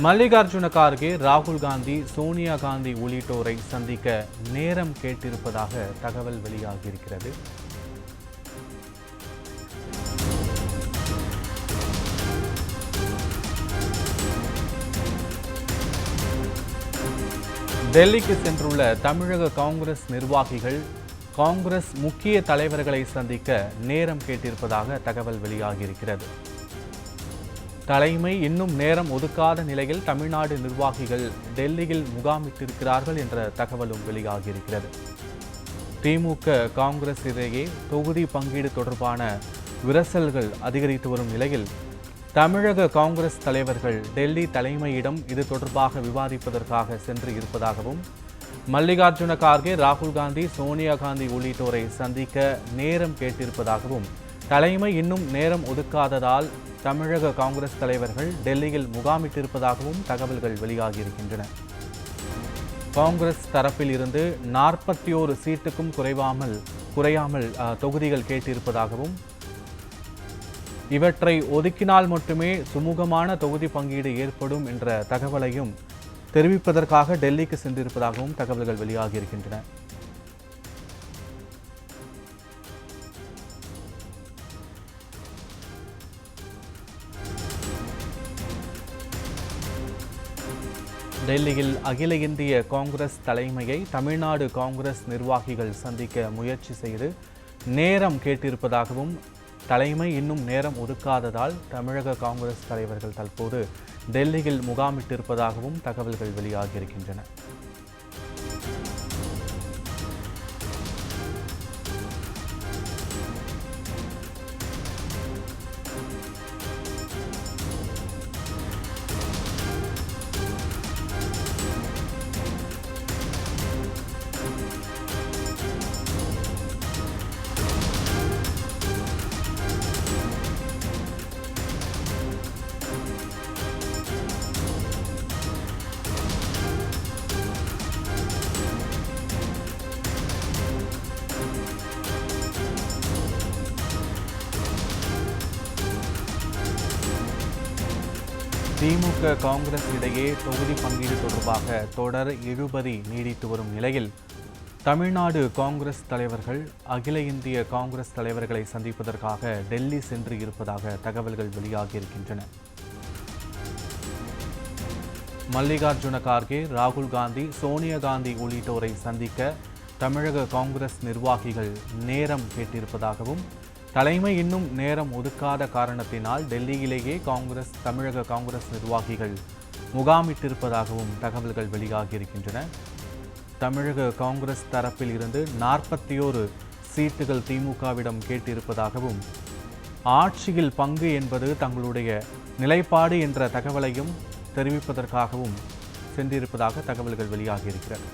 மல்லிகார்ஜுன கார்கே, ராகுல் காந்தி, சோனியா காந்தி உள்ளிட்டோரை சந்திக்க நேரம் கேட்டிருப்பதாக தகவல் வெளியாகியிருக்கிறது. டெல்லிக்கு சென்றுள்ள தமிழக காங்கிரஸ் நிர்வாகிகள் காங்கிரஸ் முக்கிய தலைவர்களை சந்திக்க நேரம் கேட்டிருப்பதாக தகவல் வெளியாகியிருக்கிறது. தலைமை இன்னும் நேரம் ஒதுக்காத நிலையில் தமிழ்நாடு நிர்வாகிகள் டெல்லியில் முகாமிட்டிருக்கிறார்கள் என்ற தகவலும் வெளியாகியிருக்கிறது. திமுக காங்கிரஸ் இடையே தொகுதி பங்கீடு தொடர்பான விரசல்கள் அதிகரித்து வரும் நிலையில் தமிழக காங்கிரஸ் தலைவர்கள் டெல்லி தலைமையிடம் இது தொடர்பாக விவாதிப்பதற்காக சென்று இருப்பதாகவும், மல்லிகார்ஜுன கார்கே, ராகுல் காந்தி, சோனியா காந்தி உள்ளிட்டோரை சந்திக்க நேரம் கேட்டிருப்பதாகவும், தலைமை இன்னும் நேரம் ஒதுக்காததால் தமிழக காங்கிரஸ் தலைவர்கள் டெல்லியில் முகாமிட்டிருப்பதாகவும் தகவல்கள் வெளியாகியிருக்கின்றன. காங்கிரஸ் தரப்பில் இருந்து 41 சீட்டுக்கும் குறையாமல் தொகுதிகள் கேட்டிருப்பதாகவும், இவற்றை ஒதுக்கினால் மட்டுமே சுமூகமான தொகுதி பங்கீடு ஏற்படும் என்ற தகவலையும் தெரிவிப்பதற்காக டெல்லிக்கு சென்றிருப்பதாகவும் தகவல்கள் வெளியாகியிருக்கின்றன. டெல்லியில் அகில இந்திய காங்கிரஸ் தலைமையை தமிழ்நாடு காங்கிரஸ் நிர்வாகிகள் சந்திக்க முயற்சி செய்து நேரம் கேட்டிருப்பதாகவும், தலைமை இன்னும் நேரம் ஒதுக்காததால் தமிழக காங்கிரஸ் தலைவர்கள் தற்போது டெல்லியில் முகாமிட்டிருப்பதாகவும் தகவல்கள் வெளியாகியிருக்கின்றன. திமுக காங்கிரஸ் இடையே தொகுதி பங்கீடு தொடர்பாக தொடர் இழுபறி நீடித்து வரும் நிலையில் தமிழ்நாடு காங்கிரஸ் தலைவர்கள் அகில இந்திய காங்கிரஸ் தலைவர்களை சந்திப்பதற்காக டெல்லி சென்று இருப்பதாக தகவல்கள் வெளியாகியிருக்கின்றன. மல்லிகார்ஜுன கார்கே, ராகுல் காந்தி, சோனியா காந்தி உள்ளிட்டோரை சந்திக்க தமிழக காங்கிரஸ் நிர்வாகிகள் நேரம் கேட்டிருப்பதாகவும், தலைமை இன்னும் நேரம் ஒதுக்காத காரணத்தினால் டெல்லியிலேயே தமிழக காங்கிரஸ் நிர்வாகிகள் முகாமிட்டிருப்பதாகவும் தகவல்கள் வெளியாகியிருக்கின்றன. தமிழக காங்கிரஸ் தரப்பில் இருந்து 41 சீட்டுகள் திமுகவிடம் கேட்டிருப்பதாகவும், ஆட்சியில் பங்கு என்பது தங்களுடைய நிலைப்பாடு என்ற தகவலையும் தெரிவிப்பதற்காகவும் சென்றிருப்பதாக தகவல்கள் வெளியாகியிருக்கிறது.